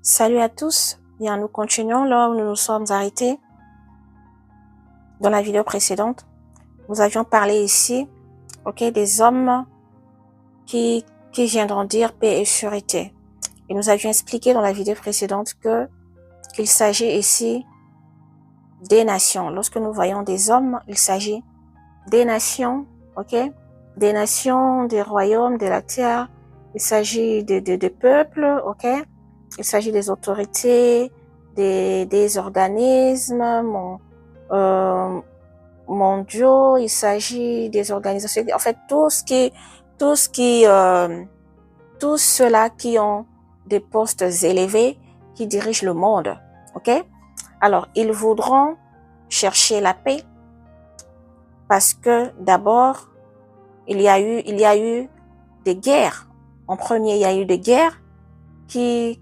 Salut à tous, bien nous continuons là où nous nous sommes arrêtés. Dans la vidéo précédente, nous avions parlé ici, des hommes qui viendront dire paix et sûreté. Et nous avions expliqué dans la vidéo précédente qu'il s'agit ici des nations. Lorsque nous voyons des hommes, il s'agit des nations, des nations, des royaumes, de la terre. Il s'agit de peuples, Il s'agit des autorités, des organismes mondiaux. Il s'agit des organisations. En fait, tous ceux-là qui ont des postes élevés, qui dirigent le monde, Alors, ils voudront chercher la paix parce que d'abord, il y a eu des guerres. En premier, il y a eu des guerres qui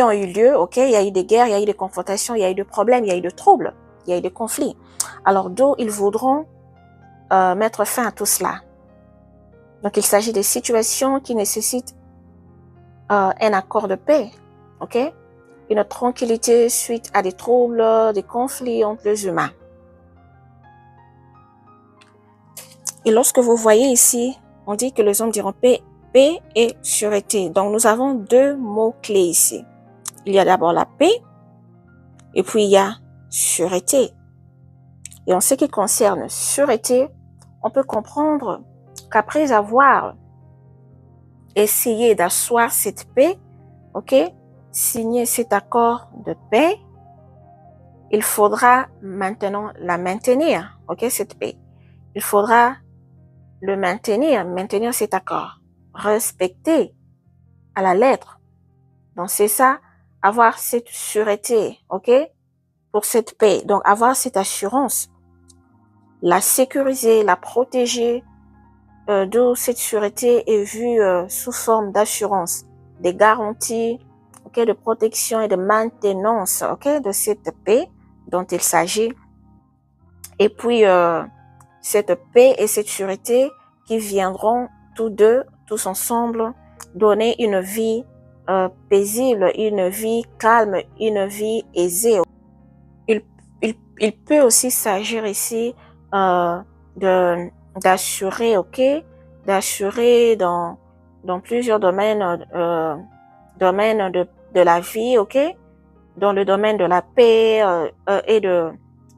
ont eu lieu, il y a eu des guerres, il y a eu des confrontations, il y a eu des problèmes, il y a eu des troubles, il y a eu des conflits. Alors, d'où ils voudront mettre fin à tout cela. Donc, il s'agit des situations qui nécessitent un accord de paix, Une tranquillité suite à des troubles, des conflits entre les humains. Et lorsque vous voyez ici, on dit que les hommes diront paix et sûreté. Donc, nous avons deux mots-clés ici. Il y a d'abord la paix, et puis il y a sûreté. Et en ce qui concerne sûreté, on peut comprendre qu'après avoir essayé d'asseoir cette paix, signer cet accord de paix, il faudra maintenant la maintenir, cette paix. Il faudra le maintenir cet accord, respecter à la lettre. Donc, c'est ça, avoir cette sûreté, pour cette paix. Donc, avoir cette assurance, la sécuriser, la protéger, d'où cette sûreté est vue sous forme d'assurance, des garanties, de protection et de maintenance, de cette paix dont il s'agit. Et puis, cette paix et cette sûreté qui viendront tous ensemble, donner une vie paisible, une vie calme, une vie aisée. Il peut aussi s'agir ici d'assurer, d'assurer dans plusieurs domaines, domaines de la vie, dans le domaine de la paix et de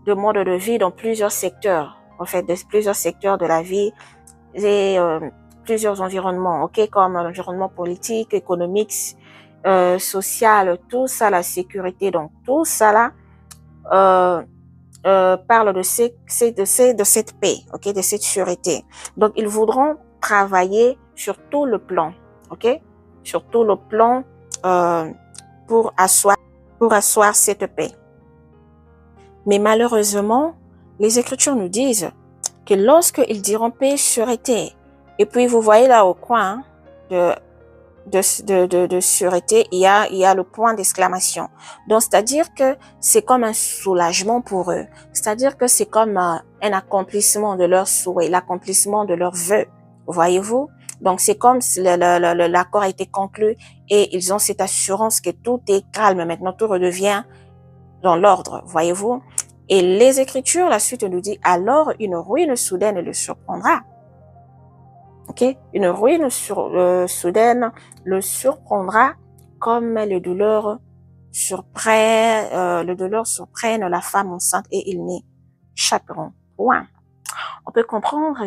mode de vie dans plusieurs secteurs, plusieurs secteurs de la vie et plusieurs environnements, comme l'environnement politique, économique, social, tout ça, la sécurité, donc tout ça là parle de cette paix, de cette sûreté. Donc, ils voudront travailler sur tout le plan, sur tout le plan pour asseoir cette paix. Mais malheureusement, les Écritures nous disent que lorsqu'ils diront paix, sûreté, et puis vous voyez là au coin de sûreté, il y a le point d'exclamation. Donc, c'est-à-dire que c'est comme un soulagement pour eux. C'est-à-dire que c'est comme un accomplissement de leurs souhaits, l'accomplissement de leurs vœux. Voyez-vous? Donc, c'est comme si l'accord a été conclu et ils ont cette assurance que tout est calme. Maintenant, tout redevient dans l'ordre. Voyez-vous? Et les Écritures, la suite nous dit, alors une ruine soudaine le surprendra. Une ruine soudaine le surprendra comme le douleur surprennent la femme enceinte et ils n'échapperont point. On peut comprendre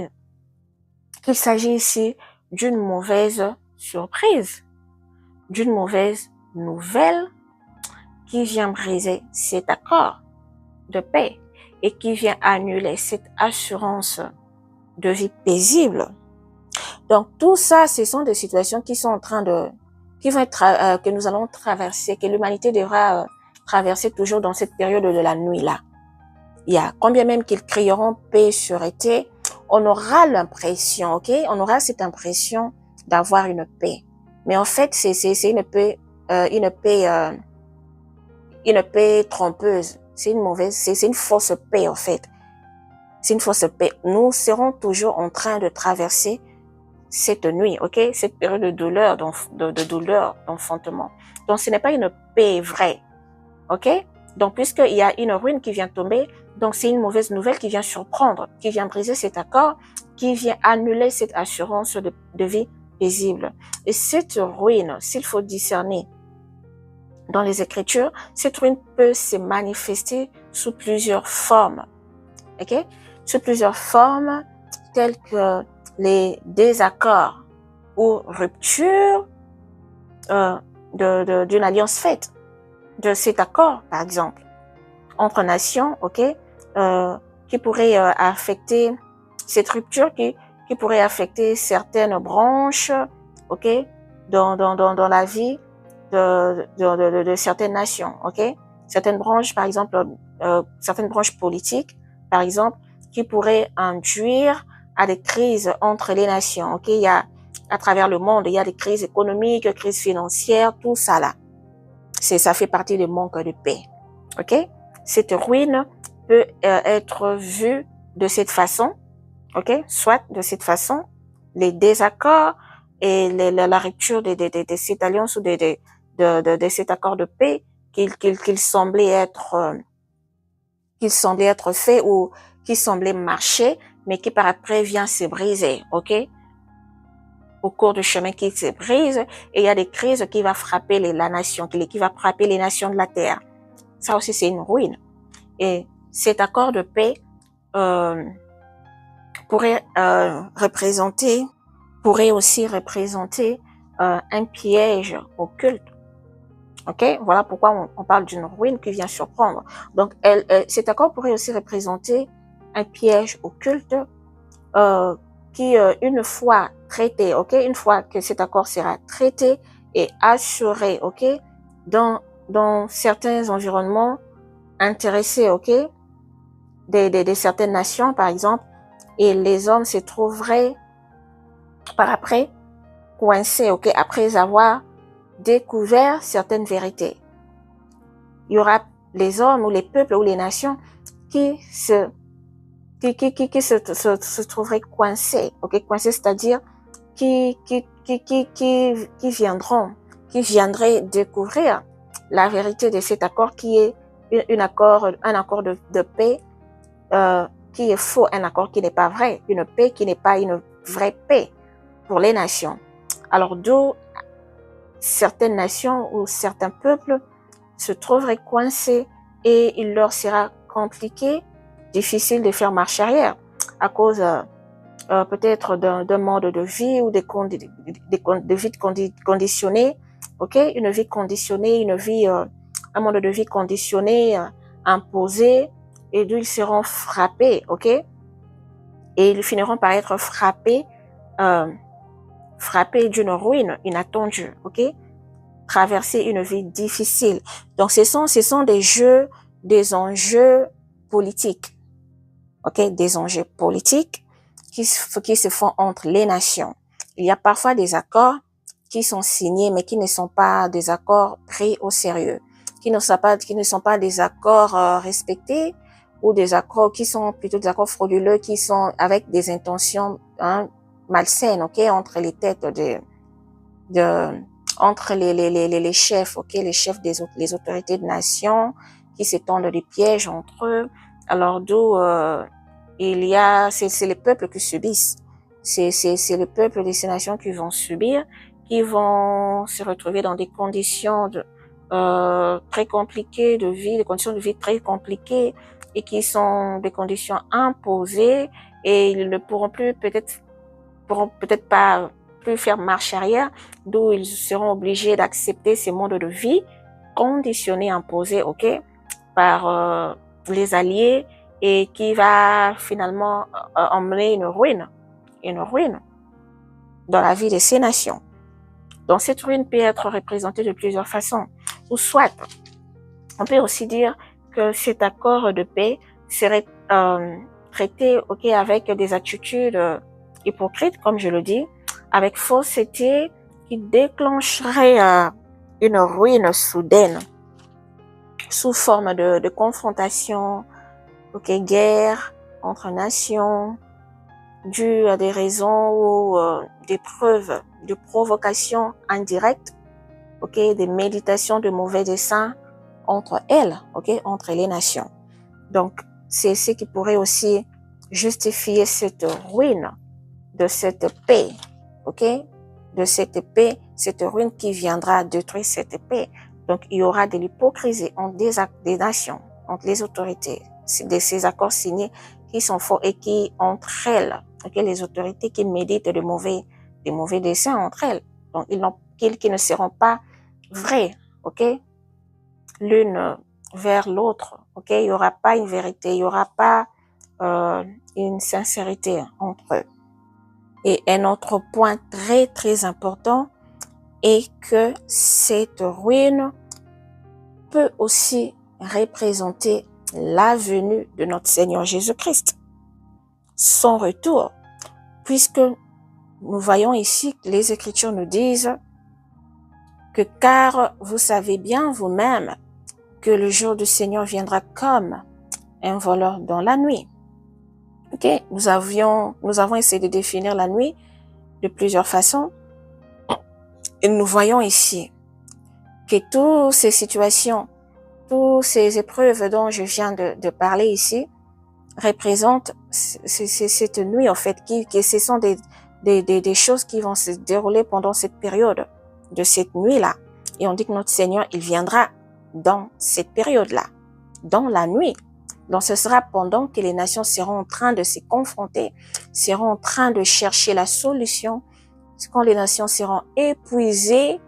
qu'il s'agit ici d'une mauvaise surprise, d'une mauvaise nouvelle qui vient briser cet accord de paix et qui vient annuler cette assurance de vie paisible. Donc, tout ça, ce sont des situations qui sont que nous allons traverser, que l'humanité devra traverser toujours dans cette période de la nuit-là. Il y a combien même qu'ils crieront paix, sûreté, on aura l'impression, on aura cette impression d'avoir une paix. Mais en fait, c'est une paix trompeuse. C'est une fausse paix, en fait. C'est une fausse paix. Nous serons toujours en train de traverser cette nuit, ok, cette période de douleur, de douleur, d'enfantement. Donc, ce n'est pas une paix vraie, ok. Donc, puisqu'il y a une ruine qui vient tomber, donc c'est une mauvaise nouvelle qui vient surprendre, qui vient briser cet accord, qui vient annuler cette assurance de vie paisible. Et cette ruine, s'il faut discerner dans les Écritures, cette ruine peut se manifester sous plusieurs formes, ok, sous plusieurs formes telles que les désaccords ou ruptures d'une alliance faite, de cet accord, par exemple, entre nations, ok, qui pourrait affecter cette rupture, qui pourrait affecter certaines branches, ok, dans la vie de certaines nations, ok, certaines branches, par exemple, certaines branches politiques, par exemple, qui pourraient induire à des crises entre les nations, ok, il y a, à travers le monde, il y a des crises économiques, crises financières, tout ça là. Ça fait partie du manque de paix, ok. Cette ruine peut être vue de cette façon, ok, soit de cette façon, les désaccords et la rupture de cette alliance ou de cet accord de paix qu'il semblait être fait ou qui semblait marcher, mais qui par après vient se briser, ok, au cours du chemin qui se brise, et il y a des crises qui va frapper la nation, qui va frapper les nations de la terre. Ça aussi, c'est une ruine. Et cet accord de paix pourrait aussi représenter un piège occulte. Ok, voilà pourquoi on parle d'une ruine qui vient surprendre. Donc, cet accord pourrait aussi représenter un piège occulte qui, une fois traité, ok, une fois que cet accord sera traité et assuré, ok, dans certains environnements intéressés, ok, de certaines nations, par exemple, et les hommes se trouveraient par après coincés, ok, après avoir découvert certaines vérités. Il y aura les hommes ou les peuples ou les nations qui se trouveraient coincés, ok, coincés, c'est-à-dire qui viendraient découvrir la vérité de cet accord qui est un accord de paix qui est faux, un accord qui n'est pas vrai, une paix qui n'est pas une vraie paix pour les nations. Alors d'où certaines nations ou certains peuples se trouveraient coincés et il leur sera compliqué, difficile de faire marche arrière à cause peut-être d'un mode de vie ou de vie conditionnée, ok, une vie conditionnée, un mode de vie conditionné, imposé, et d'où ils seront frappés, ok, et ils finiront par être frappés d'une ruine inattendue, ok, traverser une vie difficile. Donc ce sont des enjeux politiques, ok, des enjeux politiques qui se font entre les nations. Il y a parfois des accords qui sont signés, mais qui ne sont pas des accords pris au sérieux, qui ne sont pas des accords respectés, ou des accords qui sont plutôt des accords frauduleux, qui sont avec des intentions malsaines, ok, entre les têtes entre les chefs, ok, les chefs les autorités de nation, qui s'étendent des pièges entre eux. Alors d'où c'est les peuples qui subissent. C'est le peuple de ces nations qui vont subir, qui vont se retrouver dans des conditions très compliquées de vie, des conditions de vie très compliquées, et qui sont des conditions imposées, et ils ne pourront peut-être pas plus faire marche arrière, d'où ils seront obligés d'accepter ces modes de vie conditionnés, imposés, ok, par les alliés, et qui va finalement emmener une ruine dans la vie de ces nations. Donc cette ruine peut être représentée de plusieurs façons, ou soit on peut aussi dire que cet accord de paix serait traité, ok, avec des attitudes hypocrites, comme je le dis, avec fausseté, qui déclencherait une ruine soudaine sous forme de confrontation, ok, guerre entre nations, dû à des raisons ou des preuves de provocation indirecte, ok, des méditations de mauvais desseins entre elles, ok, entre les nations. Donc, c'est ce qui pourrait aussi justifier cette ruine de cette paix, ok, de cette paix, cette ruine qui viendra détruire cette paix. Donc, il y aura de l'hypocrisie entre des nations, entre les autorités, de ces accords signés qui sont faux et qui, entre elles, ok, les autorités qui méditent de des mauvais desseins entre elles. Donc, qui ne seront pas vrais, ok, l'une vers l'autre, ok, il y aura pas une vérité, il y aura pas une sincérité entre eux. Et un autre point très très important est que cette ruine peut aussi représenter la venue de notre Seigneur Jésus-Christ, son retour, puisque nous voyons ici que les Écritures nous disent que car vous savez bien vous-même que le jour du Seigneur viendra comme un voleur dans la nuit. Ok, nous avons essayé de définir la nuit de plusieurs façons et nous voyons ici que toutes ces situations, toutes ces épreuves dont je viens de parler ici représentent cette nuit en fait, que ce sont des choses qui vont se dérouler pendant cette période de cette nuit-là. Et on dit que notre Seigneur, il viendra dans cette période-là, dans la nuit. Donc ce sera pendant que les nations seront en train de se confronter, seront en train de chercher la solution, quand les nations seront épuisées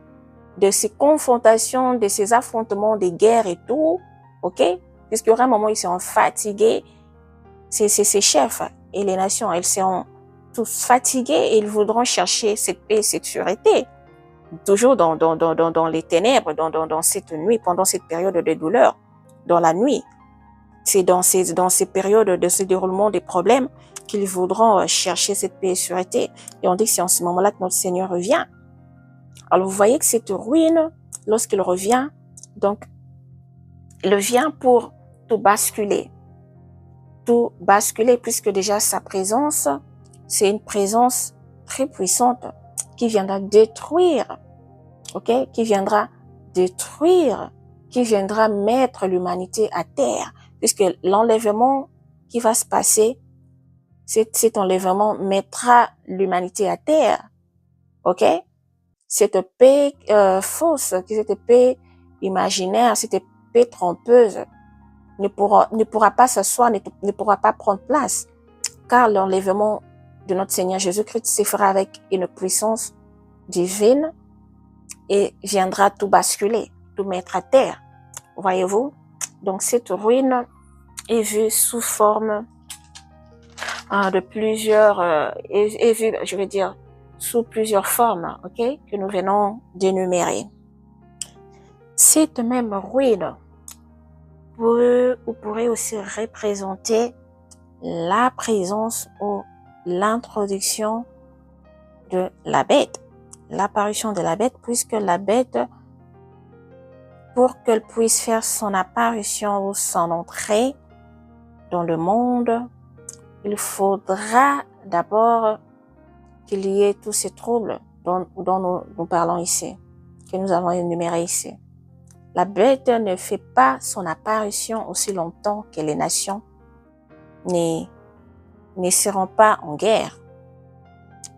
de ces confrontations, de ces affrontements, des guerres et tout, ok? Puisqu'il y aura un moment où ils seront fatigués, ces chefs et les nations, elles seront tous fatigués et ils voudront chercher cette paix, cette sûreté, toujours dans les ténèbres, dans cette nuit, pendant cette période de douleur, dans la nuit. C'est dans ces périodes de ce déroulement des problèmes qu'ils voudront chercher cette paix et sûreté. Et on dit que c'est en ce moment-là que notre Seigneur revient. Alors, vous voyez que cette ruine, lorsqu'il revient, donc, il vient pour tout basculer, puisque déjà sa présence, c'est une présence très puissante qui viendra détruire, ok, qui viendra mettre l'humanité à terre, puisque l'enlèvement qui va se passer, cet enlèvement mettra l'humanité à terre, ok? Cette paix fausse, cette paix imaginaire, cette paix trompeuse ne pourra pas s'asseoir, ne pourra pas prendre place, car l'enlèvement de notre Seigneur Jésus-Christ se fera avec une puissance divine et viendra tout basculer, tout mettre à terre. Voyez-vous? Donc cette ruine est vue sous forme de plusieurs, est vue, je veux dire, sous plusieurs formes, ok, que nous venons d'énumérer. Cette même ruine pourrait aussi représenter la présence ou l'introduction de la bête, l'apparition de la bête, puisque la bête, pour qu'elle puisse faire son apparition ou son entrée dans le monde, il faudra d'abord qu'il y ait tous ces troubles dont nous parlons ici, que nous avons énumérés ici. La bête ne fait pas son apparition aussi longtemps que les nations ne seront pas en guerre,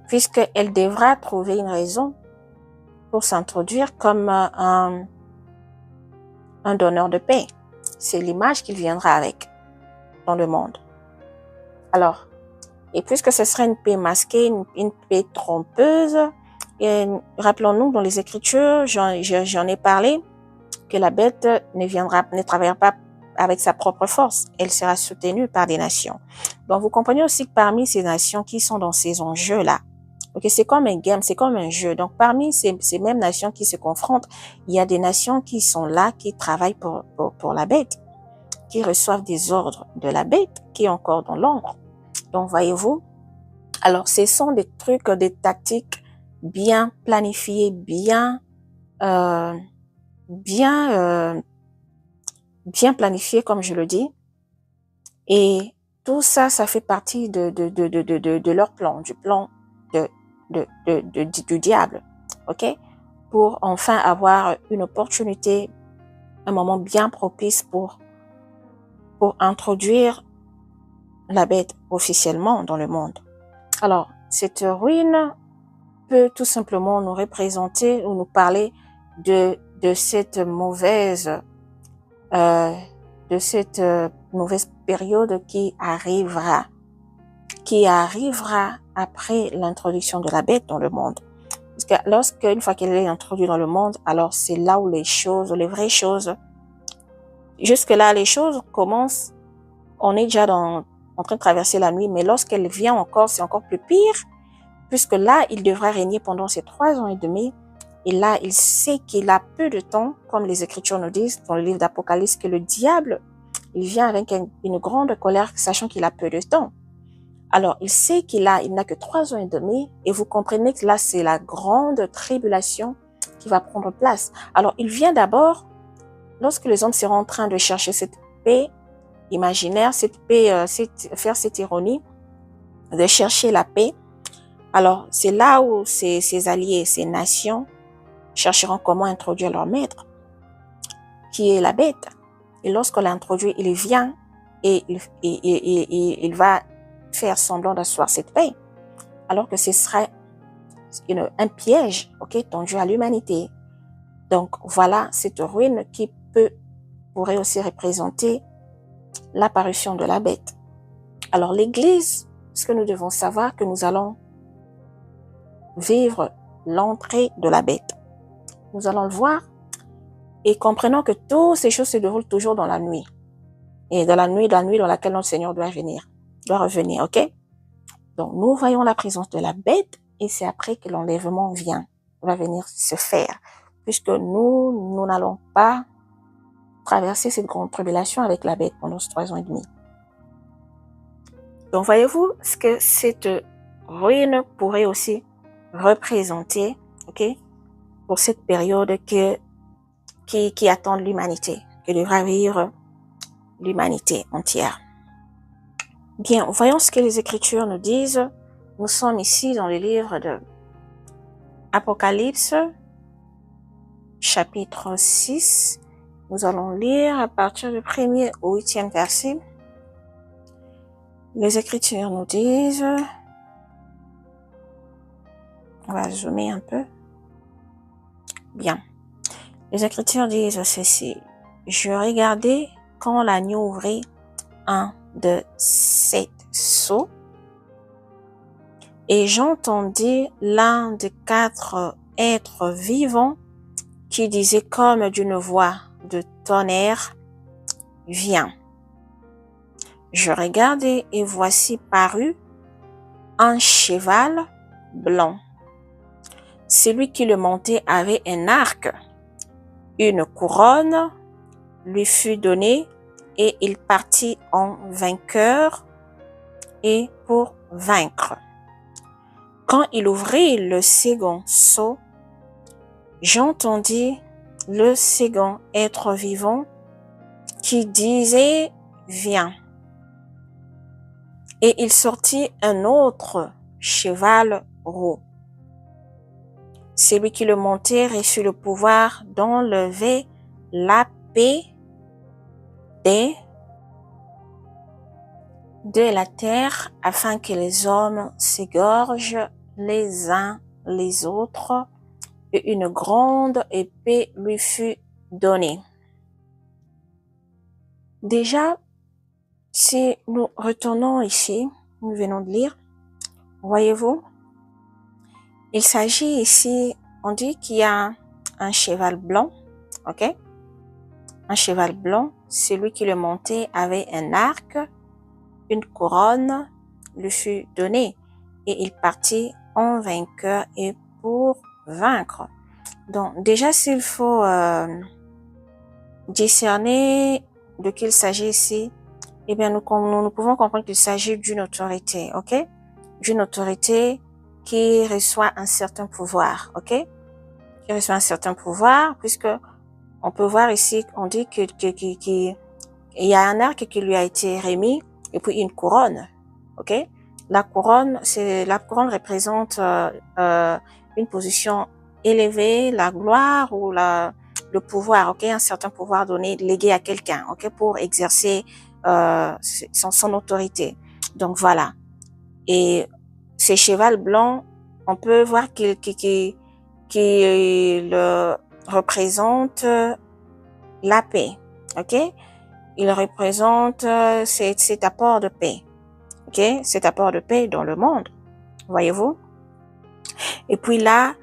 puisqu'elle devra trouver une raison pour s'introduire comme un donneur de paix. C'est l'image qu'il viendra avec dans le monde. Alors, et puisque ce sera une paix masquée, une paix trompeuse, et rappelons-nous dans les Écritures, j'en ai parlé, que la bête ne travaillera pas avec sa propre force, elle sera soutenue par des nations. Donc vous comprenez aussi que parmi ces nations qui sont dans ces enjeux-là, okay, c'est comme un game, c'est comme un jeu. Donc parmi ces mêmes nations qui se confrontent, il y a des nations qui sont là, qui travaillent pour la bête, qui reçoivent des ordres de la bête, qui est encore dans l'ombre. Donc voyez-vous, alors ce sont des trucs, des tactiques bien planifiées, bien planifiées comme je le dis, et tout ça, ça fait partie de leur plan, du plan du diable, ok? Pour enfin avoir une opportunité, un moment bien propice pour introduire la bête officiellement dans le monde. Alors, cette ruine peut tout simplement nous représenter ou nous parler de cette mauvaise mauvaise période qui arrivera après l'introduction de la bête dans le monde. Parce que une fois qu'elle est introduite dans le monde, alors c'est là où les vraies choses, jusque-là, les choses commencent, on est déjà en train de traverser la nuit, mais lorsqu'elle vient encore, c'est encore plus pire, puisque là, il devra régner pendant ces 3 ans et demi, et là, il sait qu'il a peu de temps, comme les Écritures nous disent dans le livre d'Apocalypse, que le diable, il vient avec une grande colère, sachant qu'il a peu de temps. Alors, il sait il n'a que 3 ans et demi, et vous comprenez que là, c'est la grande tribulation qui va prendre place. Alors, il vient d'abord, lorsque les hommes seront en train de chercher cette paix imaginaire, cette paix, faire cette ironie, de chercher la paix. Alors, c'est là où ces alliés, ces nations, chercheront comment introduire leur maître, qui est la bête. Et lorsqu'on l'introduit, il vient et il va faire semblant d'asseoir cette paix, alors que ce serait un piège, tendu à l'humanité. Donc, voilà cette ruine qui pourrait aussi représenter l'apparition de la bête. Alors, l'Église, ce que nous devons savoir, que nous allons vivre l'entrée de la bête. Nous allons le voir et comprenons que toutes ces choses se déroulent toujours dans la nuit. Et dans la nuit dans laquelle notre Seigneur doit revenir, ok? Donc, nous voyons la présence de la bête et c'est après que l'enlèvement va venir se faire. Puisque nous n'allons pas traverser cette grande tribulation avec la bête pendant ces 3 ans et demi. Donc, voyez-vous ce que cette ruine pourrait aussi représenter, ok, pour cette période qui attend l'humanité, que devra vivre l'humanité entière. Bien, voyons ce que les Écritures nous disent. Nous sommes ici dans le livre de Apocalypse, chapitre 6. Nous allons lire à partir du 1er au 8e verset. Les Écritures nous disent, on va zoomer un peu. Bien. Les Écritures disent ceci. Je regardais quand l'agneau ouvrit un de ses sceaux et j'entendis l'un des 4 êtres vivants qui disait comme d'une voix de tonnerre, viens. Je regardai et voici parut un cheval blanc. Celui qui le montait avait un arc. Une couronne lui fut donnée et il partit en vainqueur et pour vaincre. Quand il ouvrit le second sceau, j'entendis le second être vivant qui disait viens. Et il sortit un autre cheval roux. Celui qui le montait reçut le pouvoir d'enlever la paix de la terre afin que les hommes s'égorgent les uns les autres et une grande épée lui fut donnée. Déjà, si nous retournons ici, nous venons de lire, voyez-vous, il s'agit ici, on dit qu'il y a un cheval blanc, ok? Un cheval blanc, celui qui le montait avait un arc, une couronne lui fut donnée et il partit en vainqueur et pour vaincre. Donc déjà, s'il faut discerner de qui il s'agit ici, eh bien nous pouvons comprendre qu'il s'agit d'une autorité, ok? D'une autorité qui reçoit un certain pouvoir, ok? Qui reçoit un certain pouvoir, puisque on peut voir ici, on dit qu'il y a un arc qui lui a été remis et puis une couronne, ok? La couronne représente une position élevée, la gloire ou le pouvoir, ok? Un certain pouvoir donné, légué à quelqu'un, ok? Pour exercer son autorité. Donc voilà. Et ces chevals blancs, on peut voir qu'il le représente la paix, ok? Il représente cet apport de paix, ok? Cet apport de paix dans le monde, voyez-vous? Et puis là,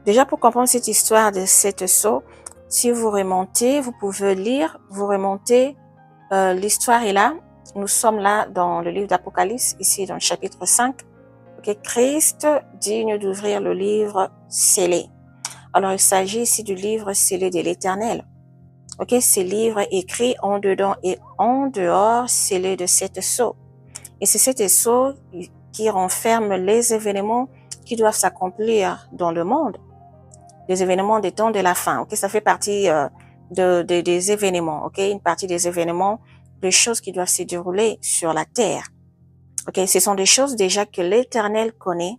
déjà pour comprendre cette histoire de sept sceaux, si vous remontez, vous pouvez lire, vous remontez, l'histoire est là. Nous sommes là dans le livre d'Apocalypse, ici dans le chapitre 5. Okay, Christ digne d'ouvrir le livre scellé. Alors, il s'agit ici du livre scellé de l'Éternel. Ok, ce livre écrit en dedans et en dehors, scellé de sept sceaux. Et c'est sept sceaux qui renferment les événements qui doivent s'accomplir dans le monde. Les événements des temps de la fin. Ok, ça fait partie des événements. Ok, une partie des événements, des choses qui doivent se dérouler sur la terre. Ok, ce sont des choses déjà que l'Éternel connaît.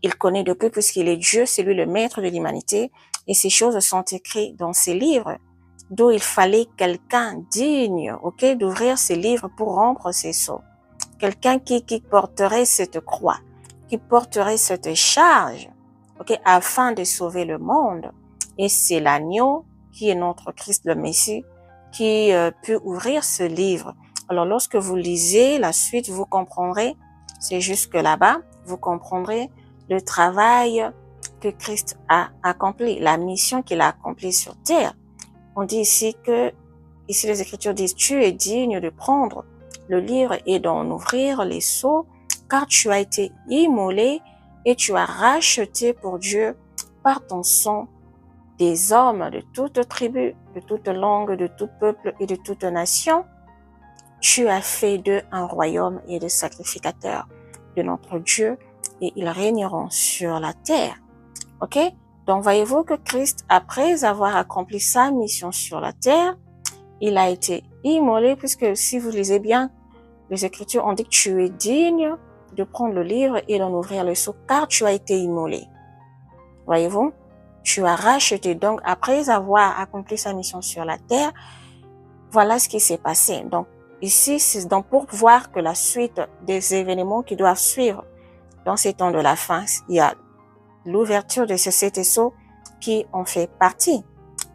Il connaît depuis puisqu'il est Dieu, c'est lui le maître de l'humanité. Et ces choses sont écrites dans ces livres, d'où il fallait quelqu'un digne, ok, d'ouvrir ces livres pour rompre ces sceaux. Quelqu'un qui porterait cette croix, qui porterait cette charge, ok, afin de sauver le monde. Et c'est l'agneau qui est notre Christ le Messie qui peut ouvrir ce livre. Alors lorsque vous lisez la suite, vous comprendrez, c'est jusque là-bas, vous comprendrez le travail que Christ a accompli, la mission qu'il a accomplie sur terre. On dit ici les Écritures disent, tu es digne de prendre le livre et d'en ouvrir les sceaux, car tu as été immolé et tu as racheté pour Dieu par ton sang des hommes de toute tribu, de toute langue, de tout peuple et de toute nation. Tu as fait d'eux un royaume et des sacrificateurs de notre Dieu, et ils régneront sur la terre. Ok? Donc, voyez-vous que Christ, après avoir accompli sa mission sur la terre, il a été immolé, puisque si vous lisez bien, les Écritures ont dit que tu es digne de prendre le livre et d'en ouvrir le sceau, car tu as été immolé. Voyez-vous? Tu as racheté. Donc, après avoir accompli sa mission sur la terre, voilà ce qui s'est passé. Donc, ici, c'est donc pour voir que la suite des événements qui doivent suivre dans ces temps de la fin, il y a l'ouverture de ces sept sceaux qui en fait partie.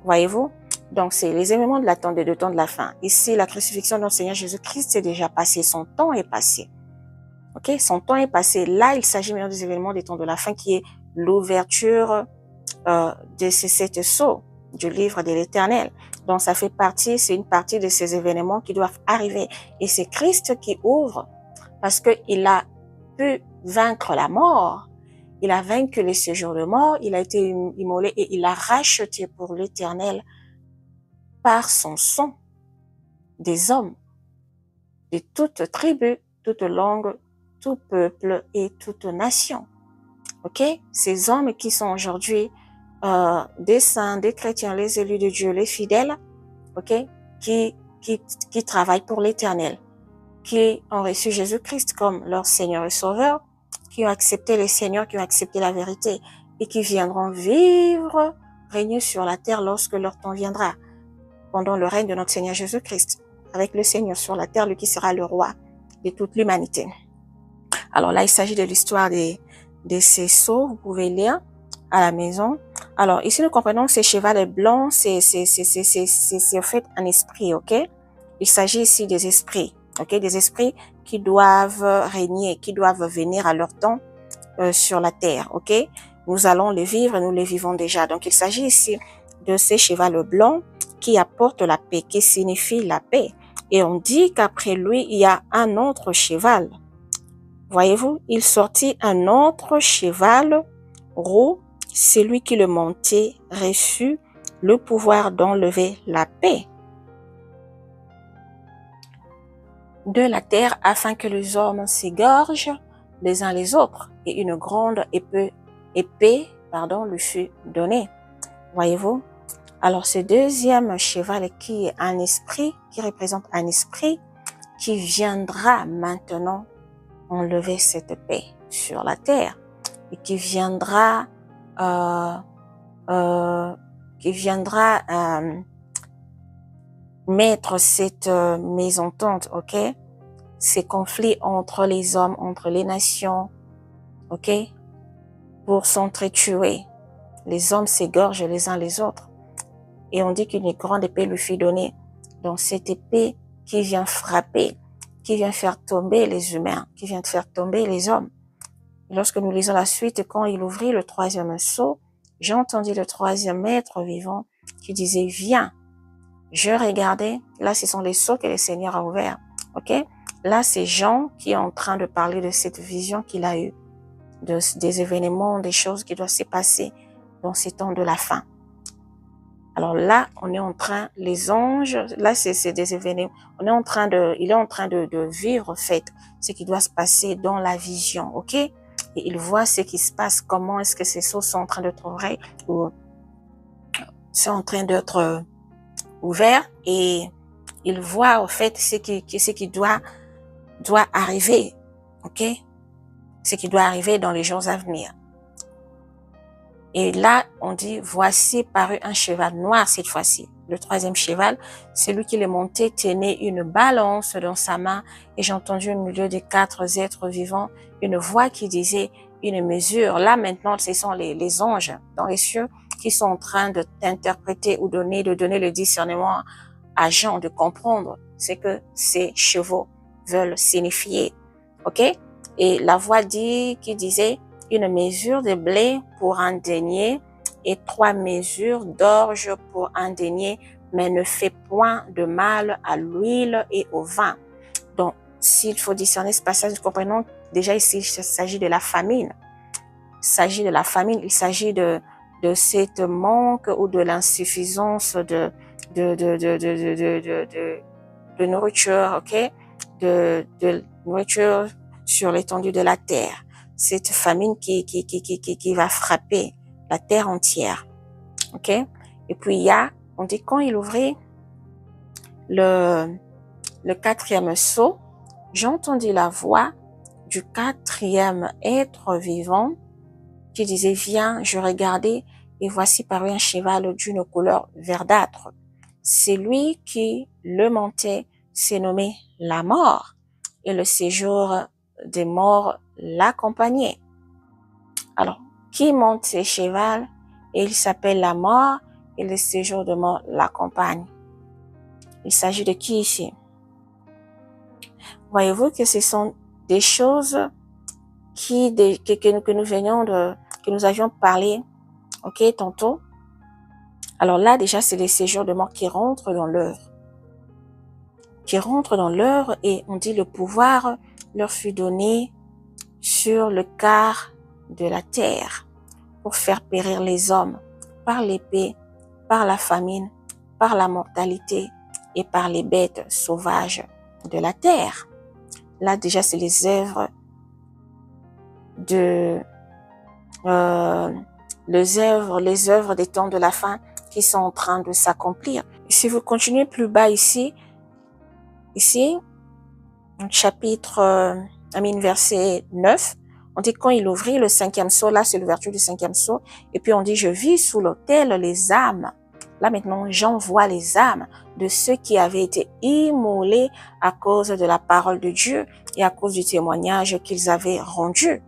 Voyez-vous? Donc, c'est les événements de la temps des deux temps de la fin. Ici, la crucifixion de notre Seigneur Jésus-Christ est déjà passé. Son temps est passé. Ok? Son temps est passé. Là, il s'agit maintenant des événements des temps de la fin qui est l'ouverture de ces sept sceaux du livre de l'Éternel. Donc, ça fait partie, c'est une partie de ces événements qui doivent arriver. Et c'est Christ qui ouvre parce qu'il a pu vaincre la mort. Il a vaincu les séjours de mort, il a été immolé et il a racheté pour l'Éternel par son sang des hommes de toute tribu, toute langue, tout peuple et toute nation. Ok? Ces hommes qui sont aujourd'hui des saints, des chrétiens, les élus de Dieu, les fidèles, ok? Qui travaillent pour l'Éternel, qui ont reçu Jésus-Christ comme leur Seigneur et Sauveur, qui ont accepté les seigneurs, qui ont accepté la vérité et qui viendront vivre, régner sur la terre lorsque leur temps viendra, pendant le règne de notre Seigneur Jésus-Christ, avec le Seigneur sur la terre, lui qui sera le roi de toute l'humanité. Alors là, il s'agit de l'histoire de ces sceaux, vous pouvez lire à la maison. Alors ici, nous comprenons que ces chevals blancs, c'est en fait un esprit, ok? Il s'agit ici des esprits, ok? Des esprits qui doivent régner, qui doivent venir à leur temps sur la terre, ok? Nous allons les vivre et nous les vivons déjà. Donc, il s'agit ici de ces chevals blancs qui apportent la paix, qui signifie la paix. Et on dit qu'après lui, il y a un autre cheval. Voyez-vous, il sortit un autre cheval roux. Celui qui le montait reçut le pouvoir d'enlever la paix de la terre afin que les hommes s'égorgent les uns les autres, et une grande épée lui fut donnée. Voyez-vous? Alors ce deuxième cheval qui est un esprit, qui représente un esprit, qui viendra maintenant enlever cette paix sur la terre et qui viendra mettre cette mésentente, ok, ces conflits entre les hommes, entre les nations, ok, pour s'entretuer. Les hommes s'égorgent les uns les autres. Et on dit qu'une grande épée lui fut donnée. Donc cette épée qui vient frapper, qui vient faire tomber les humains, qui vient faire tomber les hommes. Et lorsque nous lisons la suite, quand il ouvrit le troisième sceau, j'ai entendu le troisième être vivant qui disait, viens. Je regardais, là ce sont les sceaux que le Seigneur a ouverts. Ok? Là c'est Jean qui est en train de parler de cette vision qu'il a eue, des événements, des choses qui doivent se passer dans ces temps de la fin. Alors là, on est en train, les anges, là c'est des événements, il est en train de vivre en fait ce qui doit se passer dans la vision, ok? Et il voit ce qui se passe, comment est-ce que ces sceaux sont en train d'être ouverts ou sont en train d'être ouverts, et il voit en fait ce qui doit arriver, ok? Ce qui doit arriver dans les jours à venir. Et là, on dit, voici parut un cheval noir cette fois-ci. Le troisième cheval, celui qui le montait tenait une balance dans sa main, et j'ai entendu au milieu des 4 êtres vivants une voix qui disait une mesure. Là maintenant, ce sont les anges dans les cieux qui sont en train d'interpréter ou de donner le discernement à Jean, de comprendre ce que ces chevaux veulent signifier. Ok? Et la voix qui disait, une mesure de blé pour un denier et 3 mesures d'orge pour un denier, mais ne fait point de mal à l'huile et au vin. Donc, s'il faut discerner ce passage, nous comprenons déjà ici, il s'agit de la famine. Il s'agit de la famine, il s'agit de cette manque ou de l'insuffisance de nourriture, ok? De nourriture sur l'étendue de la terre. Cette famine qui va frapper la terre entière. Ok? Et puis on dit quand il ouvrit le 4e sceau, j'ai entendu la voix du 4e être vivant qui disait, viens, je regardais et voici parut un cheval d'une couleur verdâtre. C'est lui qui le montait, s'est nommé la mort, et le séjour des morts l'accompagnait. Alors, qui monte ce cheval? Et il s'appelle la mort, et le séjour de mort l'accompagne. Il s'agit de qui ici? Voyez-vous que ce sont des choses que nous avions parlé, ok, tantôt. Alors là, déjà, c'est les séjours de mort qui rentrent dans l'œuvre. Et on dit le pouvoir leur fut donné sur le quart de la terre pour faire périr les hommes par l'épée, par la famine, par la mortalité et par les bêtes sauvages de la terre. Là, déjà, c'est les œuvres les œuvres des temps de la fin qui sont en train de s'accomplir. Si vous continuez plus bas ici, chapitre, verset 9, on dit quand il ouvrit le 5e sceau, là c'est l'ouverture du 5e sceau, et puis on dit je vis sous l'autel les âmes. Là maintenant, Jean voit les âmes de ceux qui avaient été immolés à cause de la parole de Dieu et à cause du témoignage qu'ils avaient rendu.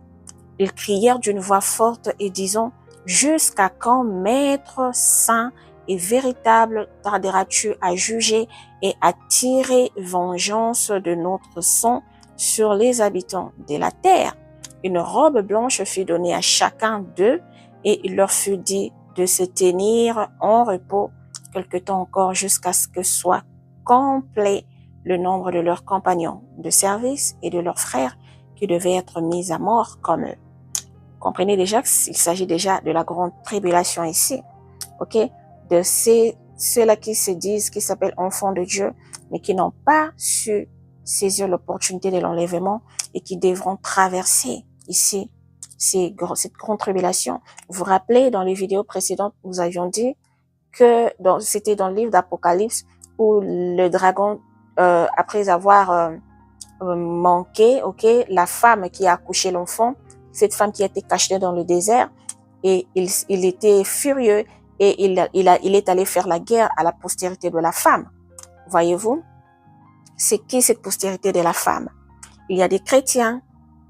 Ils crièrent d'une voix forte et disant, jusqu'à quand, Maître saint et véritable, tarderas-tu à juger et à tirer vengeance de notre sang sur les habitants de la terre? Une robe blanche fut donnée à chacun d'eux et il leur fut dit de se tenir en repos quelque temps encore jusqu'à ce que soit complet le nombre de leurs compagnons de service et de leurs frères qui devaient être mis à mort comme eux. Comprenez déjà qu'il s'agit déjà de la grande tribulation ici, ok? De ceux-là qui se disent, qui s'appellent enfants de Dieu, mais qui n'ont pas su saisir l'opportunité de l'enlèvement et qui devront traverser ici cette grande tribulation. Vous vous rappelez, dans les vidéos précédentes, nous avions dit que c'était dans le livre d'Apocalypse où le dragon après avoir manqué, ok, la femme qui a accouché l'enfant, cette femme qui a été cachée dans le désert, et il était furieux et il est allé faire la guerre à la postérité de la femme. Voyez-vous, c'est qui cette postérité de la femme? Il y a des chrétiens,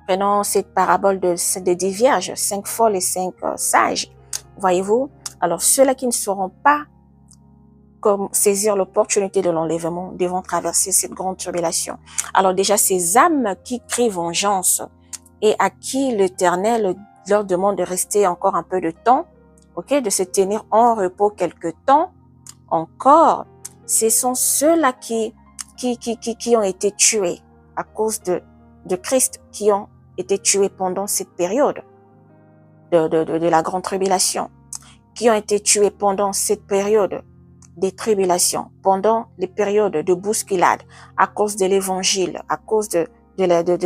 prenons cette parabole des 10 vierges, 5 folles et 5 sages. Voyez-vous, alors ceux-là qui ne sauront pas comme saisir l'opportunité de l'enlèvement devront traverser cette grande tribulation. Alors déjà, ces âmes qui crient vengeance et à qui l'Éternel leur demande de rester encore un peu de temps, ok, de se tenir en repos quelque temps encore, ce sont ceux-là qui ont été tués à cause de Christ, qui ont été tués pendant cette période de la grande tribulation, qui ont été tués pendant cette période des tribulations, pendant les périodes de bousculade, à cause de l'évangile, à cause de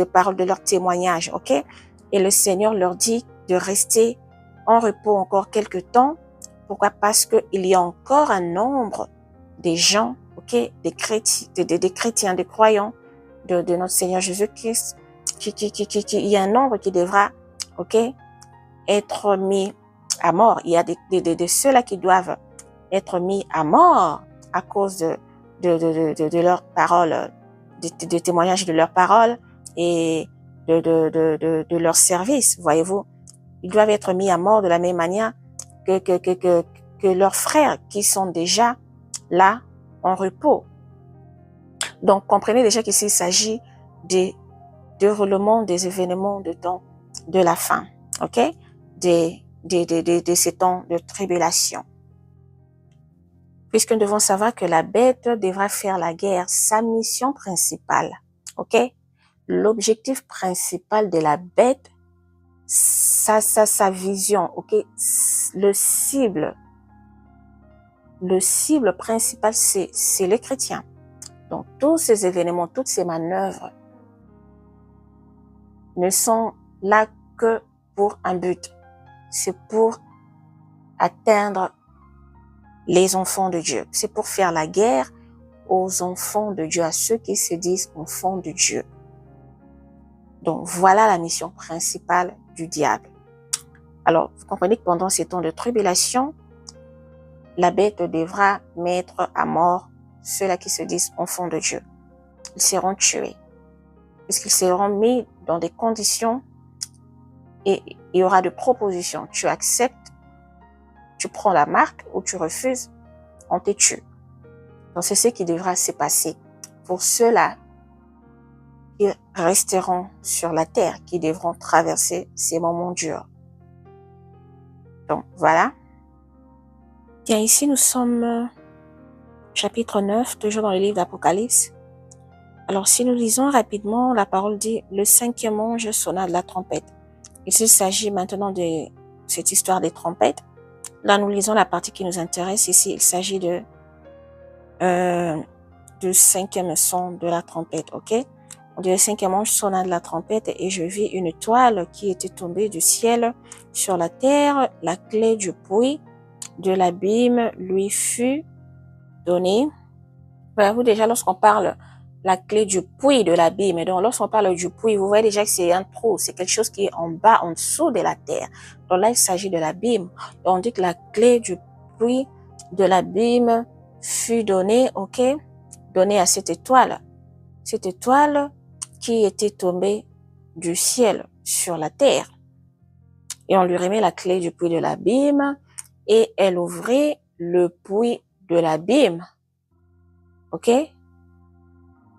paroles de leur témoignage, ok? Et le Seigneur leur dit de rester en repos encore quelques temps. Pourquoi? Parce qu'il y a encore un nombre des gens, ok? Des chrétiens, des croyants de notre Seigneur Jésus-Christ, il y a un nombre qui devra, ok? Être mis à mort. Il y a de ceux-là qui doivent être mis à mort à cause de leurs paroles, de témoignages de leurs paroles et de leur service, voyez-vous. Ils doivent être mis à mort de la même manière que leurs frères qui sont déjà là en repos. Donc, comprenez déjà qu'ici, il s'agit des déroulements des événements de temps de la fin, ok? De ces temps de tribulation. Puisque nous devons savoir que la bête devra faire la guerre, sa mission principale, ok? L'objectif principal de la bête, sa vision, ok? Le cible principal, c'est les chrétiens. Donc, tous ces événements, toutes ces manœuvres ne sont là que pour un but. C'est pour atteindre les enfants de Dieu. C'est pour faire la guerre aux enfants de Dieu, à ceux qui se disent enfants de Dieu. Donc, voilà la mission principale du diable. Alors, vous comprenez que pendant ces temps de tribulation, la bête devra mettre à mort ceux-là qui se disent enfants de Dieu. Ils seront tués, puisqu'ils seront mis dans des conditions et il y aura de propositions. Tu acceptes, tu prends la marque ou tu refuses, on te tue. Donc, c'est ce qui devra se passer pour ceux-là qui resteront sur la terre, qui devront traverser ces moments durs. Donc, voilà. Bien, ici, nous sommes chapitre 9, toujours dans le livre d'Apocalypse. Alors, si nous lisons rapidement, la parole dit « Le 5e ange sonna de la trompette ». Ici, il s'agit maintenant de cette histoire des trompettes. Là, nous lisons la partie qui nous intéresse. Ici, il s'agit du 5e son de la trompette, ok? On dit le 5e ange sonna de la trompette et je vis une toile qui était tombée du ciel sur la terre. La clé du puits de l'abîme lui fut donnée. Voyez-vous déjà, lorsqu'on parle la clé du puits de l'abîme, donc lorsqu'on parle du puits, vous voyez déjà que c'est un trou, c'est quelque chose qui est en bas, en dessous de la terre. Donc là, il s'agit de l'abîme. Donc on dit que la clé du puits de l'abîme fut donnée, ok, donnée à cette étoile qui était tombée du ciel sur la terre. Et on lui remet la clé du puits de l'abîme et elle ouvrit le puits de l'abîme. Ok?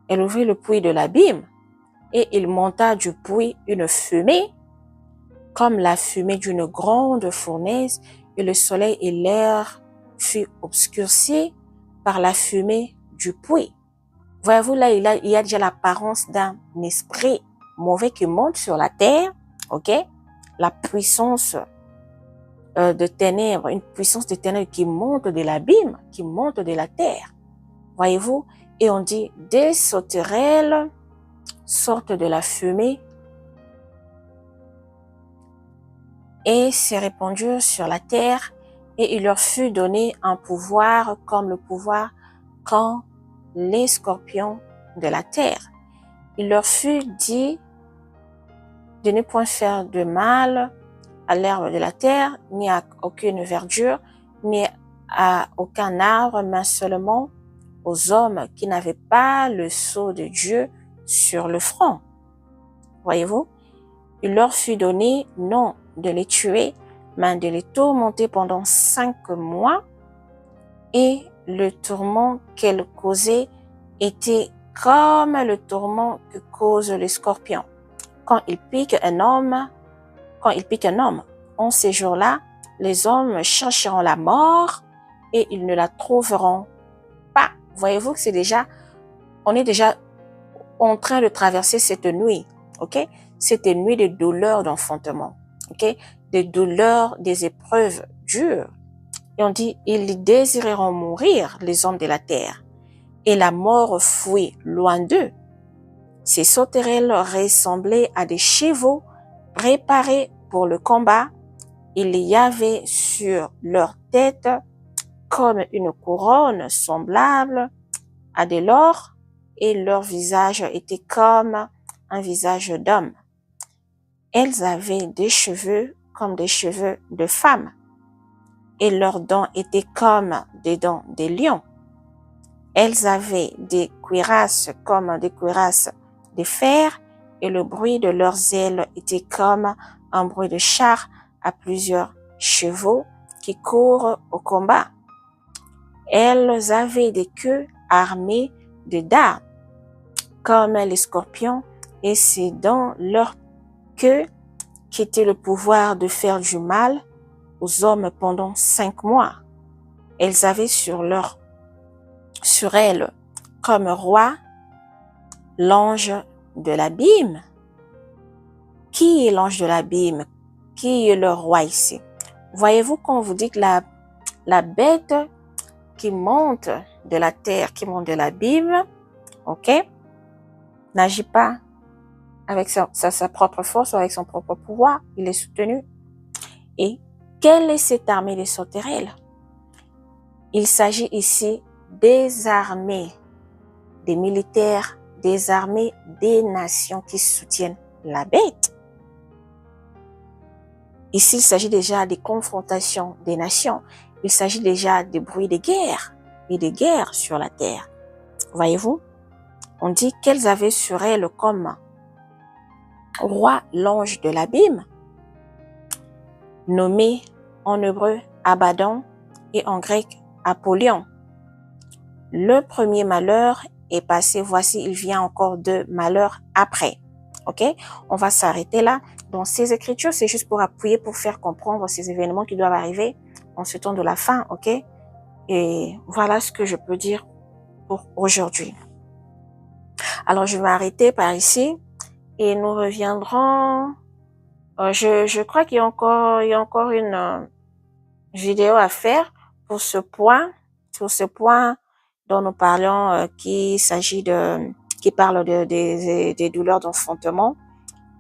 Elle ouvrit le puits de l'abîme et il monta du puits une fumée comme la fumée d'une grande fournaise et le soleil et l'air fut obscurcis par la fumée du puits. Voyez-vous, là, il y a déjà l'apparence d'un esprit mauvais qui monte sur la terre, ok? La puissance de ténèbres, une puissance de ténèbres qui monte de l'abîme, qui monte de la terre. Voyez-vous? Et on dit, des sauterelles sortent de la fumée et s'est répandu sur la terre et il leur fut donné un pouvoir comme le pouvoir quand les scorpions de la terre. Il leur fut dit de ne point faire de mal à l'herbe de la terre, ni à aucune verdure, ni à aucun arbre, mais seulement aux hommes qui n'avaient pas le sceau de Dieu sur le front. Voyez-vous? Il leur fut donné non de les tuer, mais de les tourmenter pendant 5 mois, et le tourment qu'elles causaient était comme le tourment que cause le scorpion. Quand il pique un homme, en ces jours-là, les hommes chercheront la mort et ils ne la trouveront pas. Voyez-vous que on est déjà en train de traverser cette nuit, ok? Cette nuit de douleur d'enfantement, ok? Des douleurs, des épreuves dures. Et on dit, ils désireront mourir, les hommes de la terre, et la mort fuit loin d'eux. Ces sauterelles ressemblaient à des chevaux préparés pour le combat. Il y avait sur leur tête comme une couronne semblable à de l'or, et leur visage était comme un visage d'homme. Elles avaient des cheveux comme des cheveux de femmes, et leurs dents étaient comme des dents des lions. Elles avaient des cuirasses comme des cuirasses de fer, et le bruit de leurs ailes était comme un bruit de char à plusieurs chevaux qui courent au combat. Elles avaient des queues armées de dards, comme les scorpions, et c'est dans leur queue qu'était le pouvoir de faire du mal aux hommes pendant 5 mois. Elles avaient sur elles comme roi l'ange de l'abîme. Qui est l'ange de l'abîme? Qui est le roi ici? Voyez-vous, quand on vous dit que la bête qui monte de la terre, qui monte de l'abîme, ok, n'agit pas avec sa propre force ou avec son propre pouvoir, il est soutenu. Et quelle est cette armée des sauterelles? Il s'agit ici des armées, des militaires, des armées, des nations qui soutiennent la bête. Ici, il s'agit déjà des confrontations des nations. Il s'agit déjà des bruits de guerre et des guerres sur la terre. Voyez-vous? On dit qu'elles avaient sur elles comme roi l'ange de l'abîme, nommé en hébreu Abaddon et en grec Apollyon. Le premier malheur est passé, voici, il vient encore 2 malheurs après. Ok? On va s'arrêter là. Dans ces écritures, c'est juste pour appuyer, pour faire comprendre ces événements qui doivent arriver en ce temps de la fin. Ok? Et voilà ce que je peux dire pour aujourd'hui. Alors, je vais m'arrêter par ici et nous reviendrons. Je crois qu'il y a encore une vidéo à faire pour ce point dont nous parlons, qui parle des douleurs d'enfantement.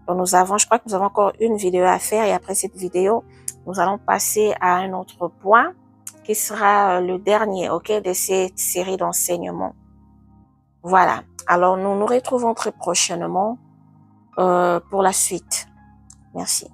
Donc je crois que nous avons encore une vidéo à faire, et après cette vidéo, nous allons passer à un autre point qui sera le dernier, ok, de cette série d'enseignements. Voilà. Alors, nous nous retrouvons très prochainement pour la suite. Merci.